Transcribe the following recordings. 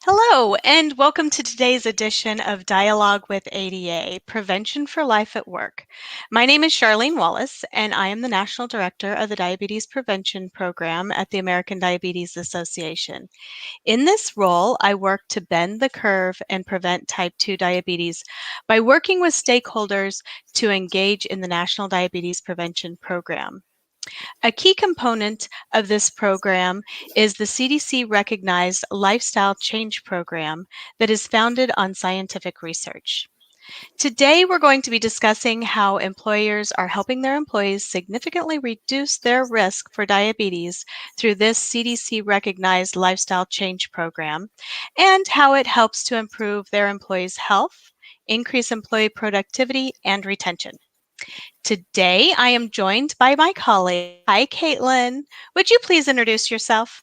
Hello, and welcome to today's edition of Dialogue with ADA, Prevention for Life at Work. My name is Charlene Wallace, and I am the National Director of the Diabetes Prevention Program at the American Diabetes Association. In this role, I work to bend the curve and prevent type 2 diabetes by working with stakeholders to engage in the National Diabetes Prevention Program. A key component of this program is the CDC recognized lifestyle change program that is founded on scientific research. Today, we're going to be discussing how employers are helping their employees significantly reduce their risk for diabetes through this CDC recognized lifestyle change program and how it helps to improve their employees' health, increase employee productivity, and retention. Today, I am joined by my colleague. Hi, Caitlin. Would you please introduce yourself?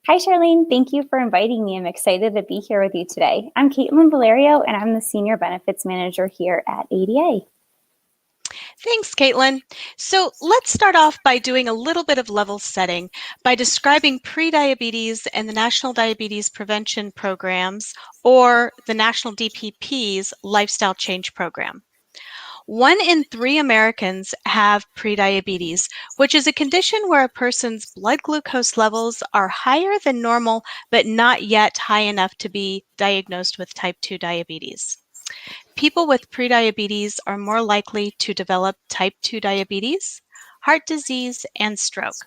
Hi, Charlene. Thank you for inviting me. I'm excited to be here with you today. I'm Caitlin Valerio, and I'm the Senior Benefits Manager here at ADA. Thanks, Caitlin. So let's start off by doing a little bit of level setting by describing prediabetes and the National Diabetes Prevention Programs, or the National DPP's Lifestyle Change Program. 1 in 3 Americans have prediabetes, which is a condition where a person's blood glucose levels are higher than normal, but not yet high enough to be diagnosed with type 2 diabetes. People with prediabetes are more likely to develop type 2 diabetes, heart disease, and stroke.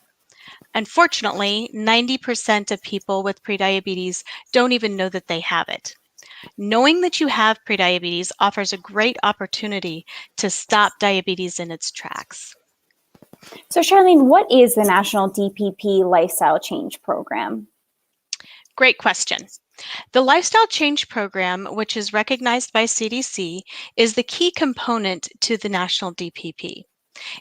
Unfortunately, 90% of people with prediabetes don't even know that they have it. Knowing that you have prediabetes offers a great opportunity to stop diabetes in its tracks. So, Charlene, what is the National DPP Lifestyle Change Program? Great question. The Lifestyle Change Program, which is recognized by CDC, is the key component to the National DPP.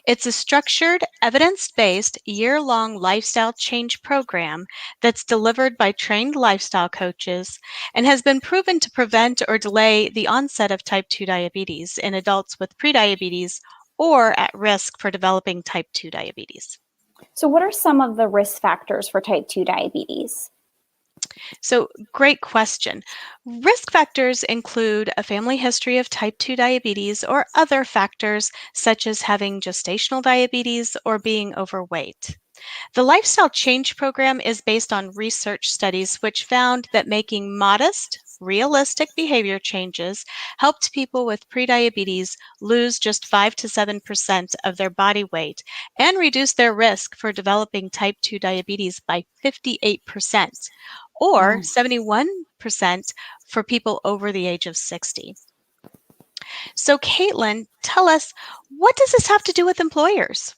It's a structured, evidence-based, year-long lifestyle change program that's delivered by trained lifestyle coaches and has been proven to prevent or delay the onset of type 2 diabetes in adults with prediabetes or at risk for developing type 2 diabetes. So, what are some of the risk factors for type 2 diabetes? So, great question. Risk factors include a family history of type 2 diabetes or other factors such as having gestational diabetes or being overweight. The Lifestyle Change Program is based on research studies which found that making modest, realistic behavior changes helped people with prediabetes lose just 5 to 7% of their body weight and reduce their risk for developing type 2 diabetes by 58%, or 71% for people over the age of 60. So, Caitlin, tell us, what does this have to do with employers?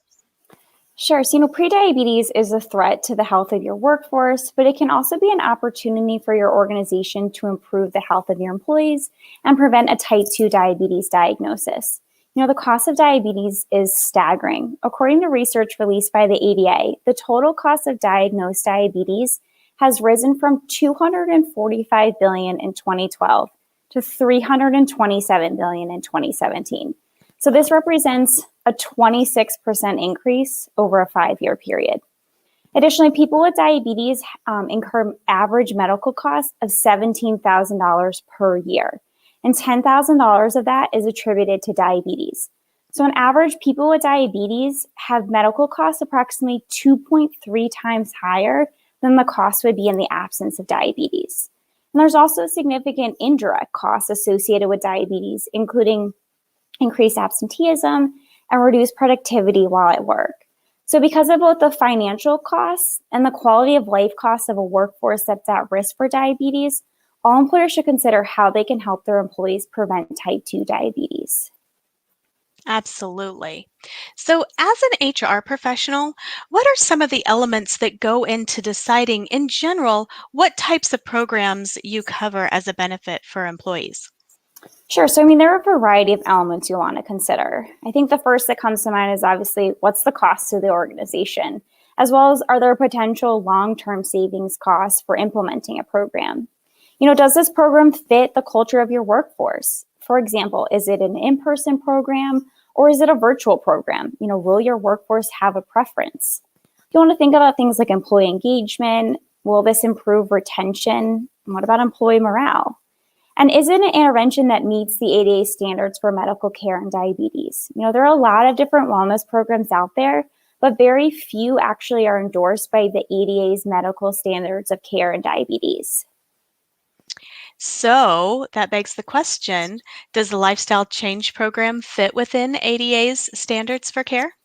Sure. So, prediabetes is a threat to the health of your workforce, but it can also be an opportunity for your organization to improve the health of your employees and prevent a type 2 diabetes diagnosis. The cost of diabetes is staggering. According to research released by the ADA, the total cost of diagnosed diabetes has risen from $245 billion in 2012 to $327 billion in 2017. So this represents a 26% increase over a 5-year period. Additionally, people with diabetes incur average medical costs of $17,000 per year, and $10,000 of that is attributed to diabetes. So on average, people with diabetes have medical costs approximately 2.3 times higher than the cost would be in the absence of diabetes. And there's also significant indirect costs associated with diabetes, including increased absenteeism and reduced productivity while at work. So because of both the financial costs and the quality of life costs of a workforce that's at risk for diabetes, all employers should consider how they can help their employees prevent type 2 diabetes. Absolutely. So, as an HR professional, what are some of the elements that go into deciding, in general, what types of programs you cover as a benefit for employees? Sure. So, there are a variety of elements you want to consider. I think the first that comes to mind is obviously what's the cost to the organization, as well as are there potential long-term savings costs for implementing a program? Does this program fit the culture of your workforce? For example, is it an in-person program or is it a virtual program? Will your workforce have a preference? You want to think about things like employee engagement. Will this improve retention? What about employee morale? And is it an intervention that meets the ADA standards for medical care and diabetes? There are a lot of different wellness programs out there, but very few actually are endorsed by the ADA's medical standards of care and diabetes. So that begs the question, does the Lifestyle Change Program fit within ADA's standards for care?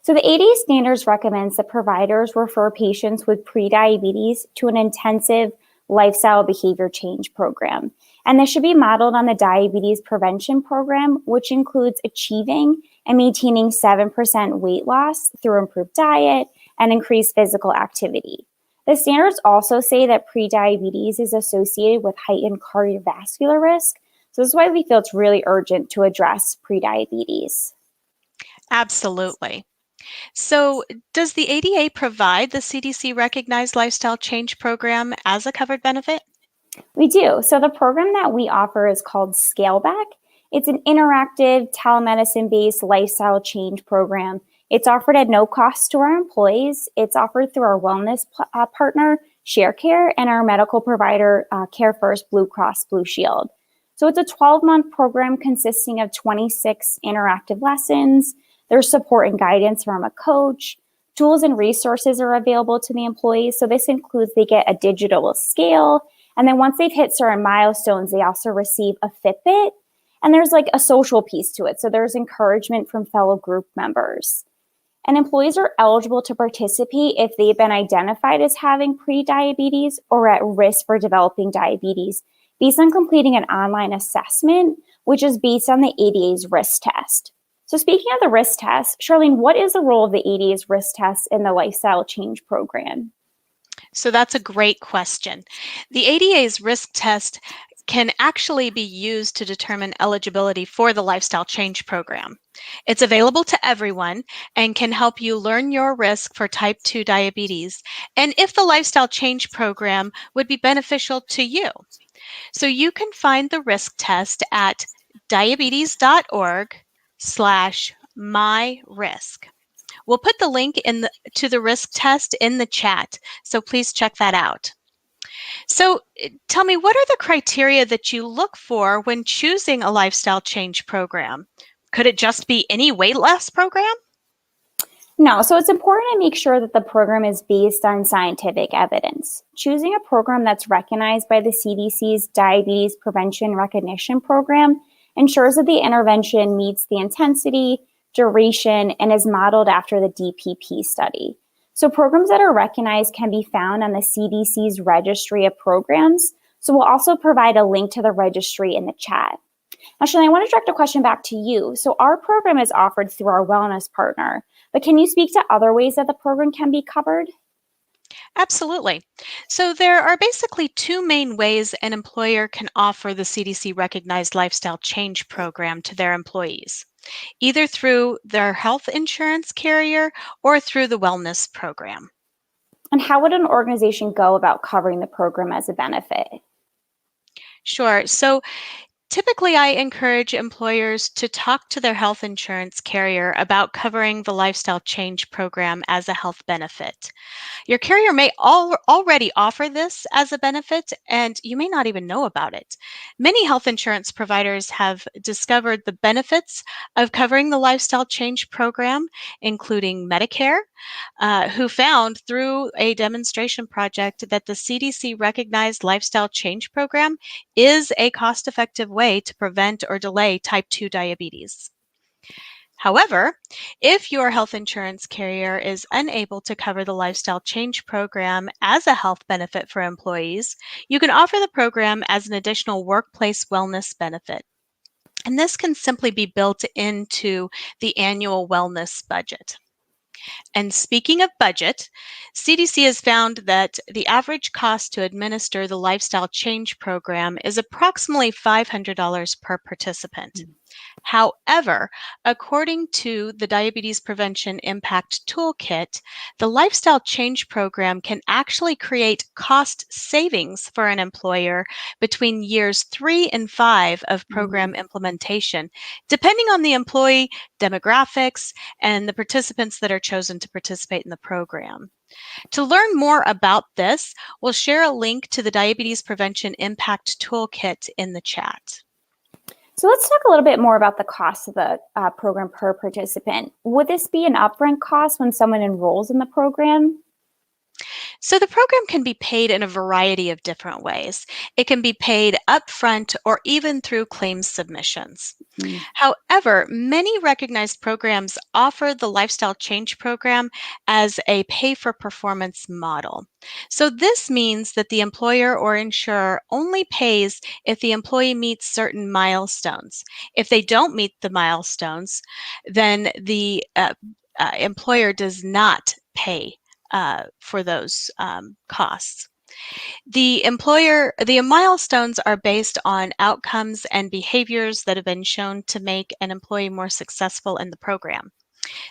So the ADA standards recommends that providers refer patients with prediabetes to an intensive lifestyle behavior change program. And this should be modeled on the diabetes prevention program, which includes achieving and maintaining 7% weight loss through improved diet and increased physical activity. The standards also say that prediabetes is associated with heightened cardiovascular risk. So this is why we feel it's really urgent to address prediabetes. Absolutely. So, does the ADA provide the CDC recognized lifestyle change program as a covered benefit? We do. So the program that we offer is called Scaleback. It's an interactive telemedicine-based lifestyle change program. It's offered at no cost to our employees. It's offered through our wellness partner, ShareCare, and our medical provider, CareFirst Blue Cross Blue Shield. So it's a 12-month program consisting of 26 interactive lessons. There's support and guidance from a coach. Tools and resources are available to the employees. So this includes they get a digital scale, and then once they've hit certain milestones, they also receive a Fitbit. And there's like a social piece to it. So there's encouragement from fellow group members. And employees are eligible to participate if they've been identified as having prediabetes or at risk for developing diabetes based on completing an online assessment, which is based on the ADA's risk test. So speaking of the risk test, Charlene, what is the role of the ADA's risk test in the lifestyle change program? So that's a great question. The ADA's risk test can actually be used to determine eligibility for the lifestyle change program. It's available to everyone and can help you learn your risk for type 2 diabetes and if the lifestyle change program would be beneficial to you. So you can find the risk test at diabetes.org/myrisk. We'll put the link to the risk test in the chat, so please check that out. So tell me, what are the criteria that you look for when choosing a lifestyle change program? Could it just be any weight loss program? No, so it's important to make sure that the program is based on scientific evidence. Choosing a program that's recognized by the CDC's Diabetes Prevention Recognition Program ensures that the intervention meets the intensity, duration, and is modeled after the DPP study. So programs that are recognized can be found on the CDC's registry of programs. So we'll also provide a link to the registry in the chat. Actually, I want to direct a question back to you. So our program is offered through our wellness partner, but can you speak to other ways that the program can be covered? Absolutely. So there are basically two main ways an employer can offer the CDC recognized lifestyle change program to their employees, either through their health insurance carrier or through the wellness program. And how would an organization go about covering the program as a benefit? Sure. So typically, I encourage employers to talk to their health insurance carrier about covering the lifestyle change program as a health benefit. Your carrier may already offer this as a benefit, and you may not even know about it. Many health insurance providers have discovered the benefits of covering the lifestyle change program, including Medicare, who found through a demonstration project that the CDC recognized lifestyle change program is a cost effective way to prevent or delay type 2 diabetes. However, if your health insurance carrier is unable to cover the lifestyle change program as a health benefit for employees, you can offer the program as an additional workplace wellness benefit. And this can simply be built into the annual wellness budget. And speaking of budget, CDC has found that the average cost to administer the lifestyle change program is approximately $500 per participant. However, according to the Diabetes Prevention Impact Toolkit, the Lifestyle Change Program can actually create cost savings for an employer between years 3 and 5 of program implementation, depending on the employee demographics and the participants that are chosen to participate in the program. To learn more about this, we'll share a link to the Diabetes Prevention Impact Toolkit in the chat. So let's talk a little bit more about the cost of the program per participant. Would this be an upfront cost when someone enrolls in the program? So the program can be paid in a variety of different ways. It can be paid upfront or even through claims submissions. Mm. However, many recognized programs offer the Lifestyle Change Program as a pay for performance model. So this means that the employer or insurer only pays if the employee meets certain milestones. If they don't meet the milestones, then the employer does not pay for those costs. The milestones are based on outcomes and behaviors that have been shown to make an employee more successful in the program.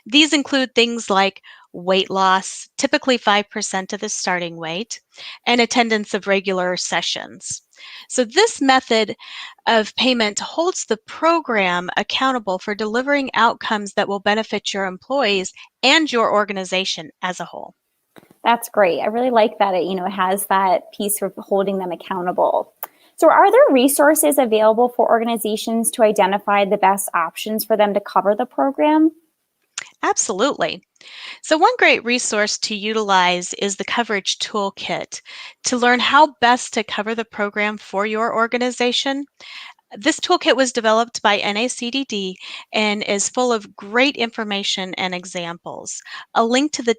These include things like weight loss, typically 5% of the starting weight, and attendance of regular sessions. So this method of payment holds the program accountable for delivering outcomes that will benefit your employees and your organization as a whole. That's great. I really like that it has that piece of holding them accountable. So are there resources available for organizations to identify the best options for them to cover the program? Absolutely. So one great resource to utilize is the Coverage Toolkit to learn how best to cover the program for your organization. This toolkit was developed by NACDD and is full of great information and examples. A link to the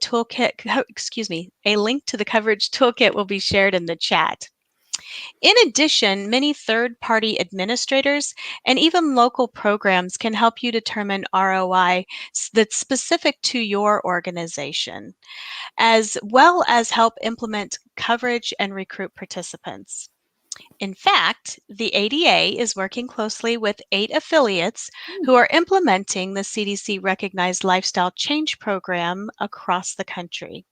a link to the Coverage Toolkit will be shared in the chat. In addition, many third-party administrators and even local programs can help you determine ROI that's specific to your organization, as well as help implement coverage and recruit participants. In fact, the ADA is working closely with 8 affiliates who are implementing the CDC recognized lifestyle change program across the country.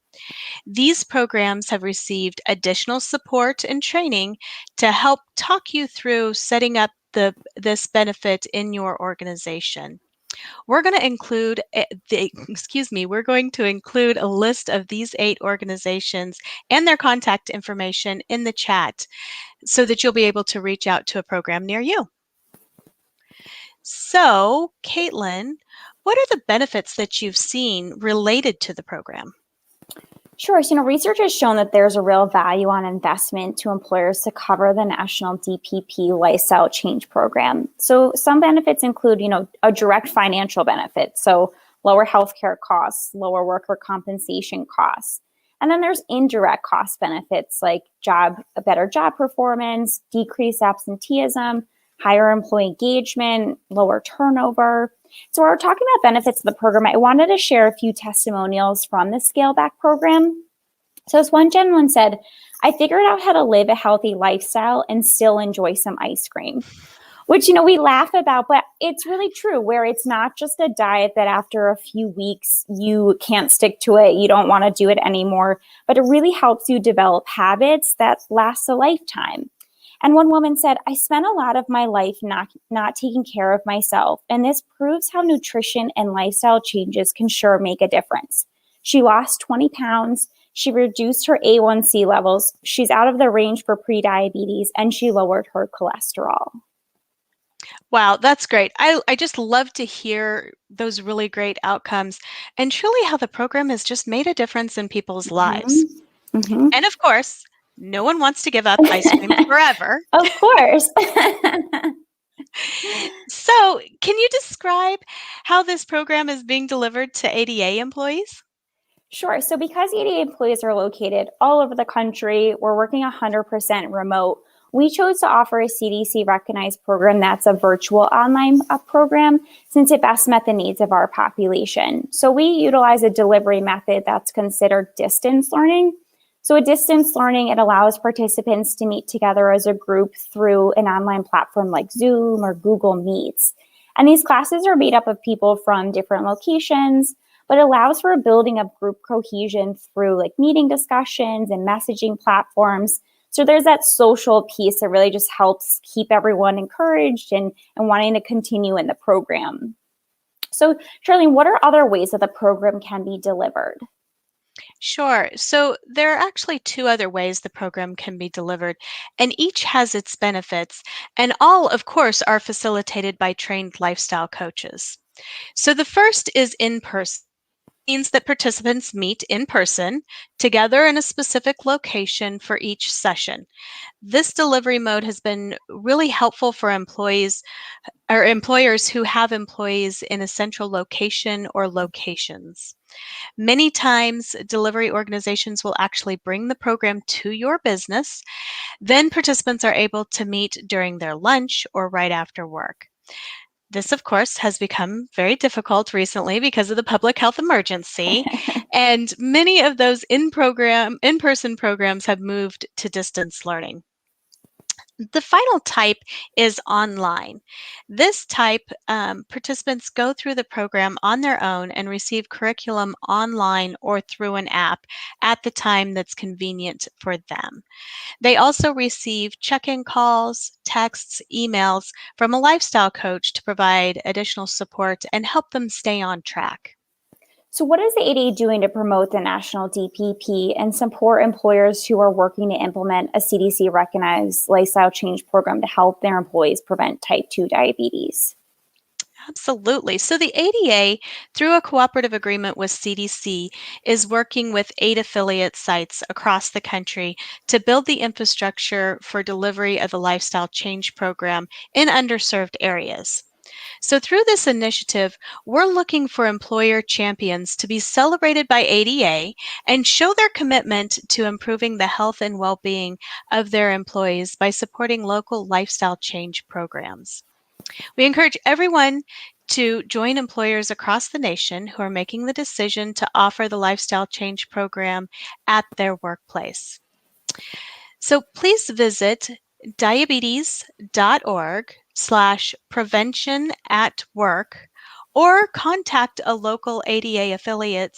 These programs have received additional support and training to help talk you through setting up this benefit in your organization. We're going to include we're going to include a list of these 8 organizations and their contact information in the chat so that you'll be able to reach out to a program near you. So, Caitlin, what are the benefits that you've seen related to the program? Sure. So, research has shown that there's a real value on investment to employers to cover the national DPP lifestyle change program. So some benefits include, a direct financial benefit. So lower healthcare costs, lower worker compensation costs. And then there's indirect cost benefits like a better job performance, decreased absenteeism, higher employee engagement, lower turnover. So we're talking about benefits of the program. I wanted to share a few testimonials from the Scale Back program. So this one gentleman said, I figured out how to live a healthy lifestyle and still enjoy some ice cream, which, we laugh about, but it's really true, where it's not just a diet that after a few weeks you can't stick to it, you don't want to do it anymore, but it really helps you develop habits that last a lifetime. And one woman said, I spent a lot of my life not taking care of myself, and this proves how nutrition and lifestyle changes can sure make a difference. She lost 20 pounds, she reduced her A1C levels, she's out of the range for prediabetes, and she lowered her cholesterol. Wow, that's great. I just love to hear those really great outcomes and truly how the program has just made a difference in people's lives. Mm-hmm. And of course, no one wants to give up ice cream forever. Of course. So, can you describe how this program is being delivered to ADA employees? Sure. So because ADA employees are located all over the country, we're working 100% remote. We chose to offer a CDC recognized program that's a virtual online program since it best met the needs of our population. So we utilize a delivery method that's considered distance learning. So a distance learning, it allows participants to meet together as a group through an online platform like Zoom or Google Meets. And these classes are made up of people from different locations, but it allows for a building of group cohesion through like meeting discussions and messaging platforms. So there's that social piece that really just helps keep everyone encouraged and wanting to continue in the program. So Charlene, what are other ways that the program can be delivered? Sure. So there are actually two other ways the program can be delivered, and each has its benefits, and all, of course, are facilitated by trained lifestyle coaches. So the first is in person. Means that participants meet in person together in a specific location for each session. This delivery mode has been really helpful for employees or employers who have employees in a central location or locations. Many times, delivery organizations will actually bring the program to your business. Then participants are able to meet during their lunch or right after work. This, of course, has become very difficult recently because of the public health emergency, and many of those in-person programs have moved to distance learning. The final type is online. This type, participants go through the program on their own and receive curriculum online or through an app at the time that's convenient for them. They also receive check-in calls, texts, emails from a lifestyle coach to provide additional support and help them stay on track. So, what is the ADA doing to promote the national DPP and support employers who are working to implement a CDC recognized lifestyle change program to help their employees prevent type 2 diabetes? Absolutely. So the ADA, through a cooperative agreement with CDC, is working with 8 affiliate sites across the country to build the infrastructure for delivery of the lifestyle change program in underserved areas. So through this initiative, we're looking for employer champions to be celebrated by ADA and show their commitment to improving the health and well-being of their employees by supporting local lifestyle change programs. We encourage everyone to join employers across the nation who are making the decision to offer the lifestyle change program at their workplace. So please visit diabetes.org/prevention at work or contact a local ADA affiliate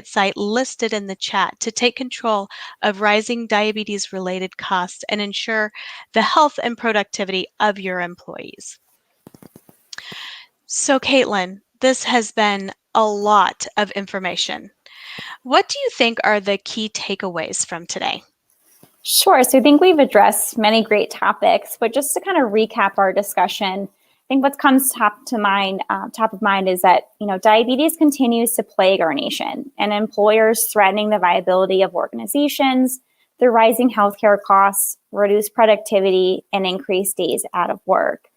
site listed in the chat to take control of rising diabetes related costs and ensure the health and productivity of your employees. So, Caitlin, this has been a lot of information. What do you think are the key takeaways from today? Sure. So I think we've addressed many great topics, but just to kind of recap our discussion, I think what comes top of mind is that diabetes continues to plague our nation, and employers threatening the viability of organizations, the rising healthcare costs, reduced productivity, and increased days out of work.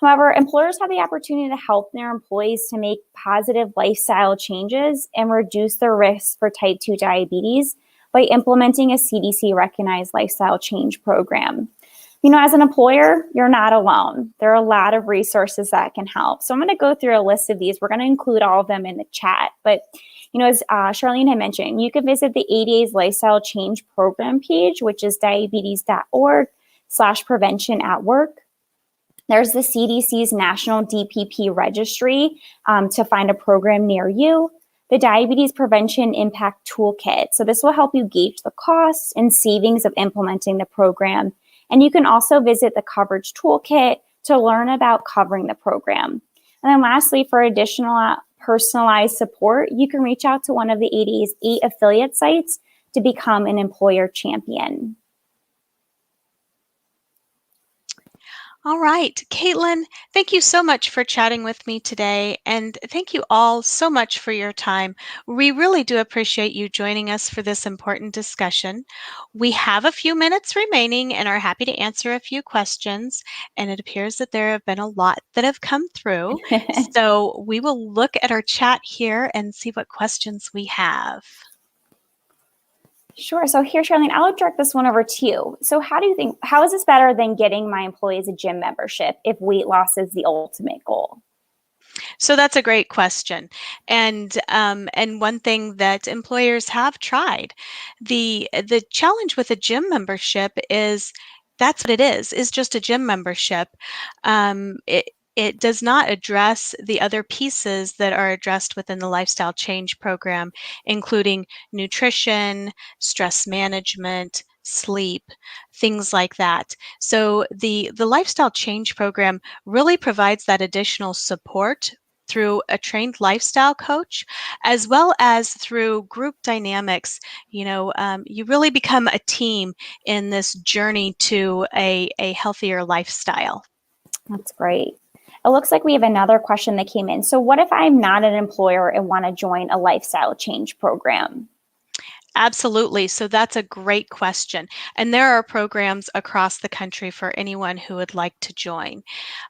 However, employers have the opportunity to help their employees to make positive lifestyle changes and reduce their risks for type 2 diabetes by implementing a CDC recognized lifestyle change program. As an employer, you're not alone. There are a lot of resources that can help. So I'm going to go through a list of these. We're going to include all of them in the chat. But, as Charlene had mentioned, you can visit the ADA's Lifestyle Change Program page, which is diabetes.org/prevention at work. There's the CDC's National DPP Registry to find a program near you. The Diabetes Prevention Impact Toolkit. So this will help you gauge the costs and savings of implementing the program. And you can also visit the Coverage Toolkit to learn about covering the program. And then lastly, for additional personalized support, you can reach out to one of the ADA's 8 affiliate sites to become an employer champion. All right, Caitlin, thank you so much for chatting with me today, and thank you all so much for your time. We really do appreciate you joining us for this important discussion. We have a few minutes remaining and are happy to answer a few questions, and it appears that there have been a lot that have come through. So we will look at our chat here and see what questions we have. Sure. So here, Charlene, I'll direct this one over to you. So how is this better than getting my employees a gym membership if weight loss is the ultimate goal? So that's a great question, and one thing that employers have tried. The challenge with a gym membership is that's what it is just a gym membership. It does not address the other pieces that are addressed within the lifestyle change program, including nutrition, stress management, sleep, things like that. So the lifestyle change program really provides that additional support through a trained lifestyle coach, as well as through group dynamics. You really become a team in this journey to a healthier lifestyle. That's great. It looks like we have another question that came in. So, what if I'm not an employer and want to join a lifestyle change program? Absolutely. So that's a great question. And there are programs across the country for anyone who would like to join.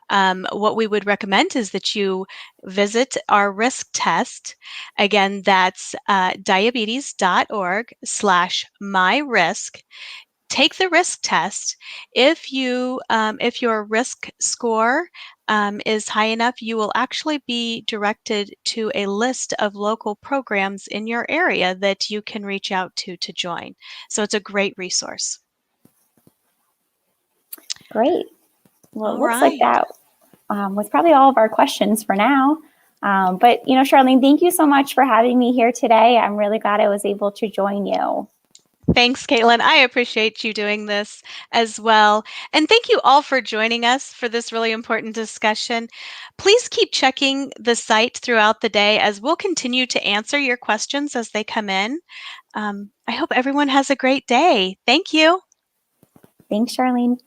What we would recommend is that you visit our risk test. Again, that's diabetes.org/myrisk. Take the risk test. If your risk score is high enough, you will actually be directed to a list of local programs in your area that you can reach out to join. So it's a great resource. Great. Well, it All looks like right. that was probably all of our questions for now. But, Charlene, thank you so much for having me here today. I'm really glad I was able to join you. Thanks, Caitlin. I appreciate you doing this as well. And thank you all for joining us for this really important discussion. Please keep checking the site throughout the day as we'll continue to answer your questions as they come in. I hope everyone has a great day. Thank you. Thanks, Charlene.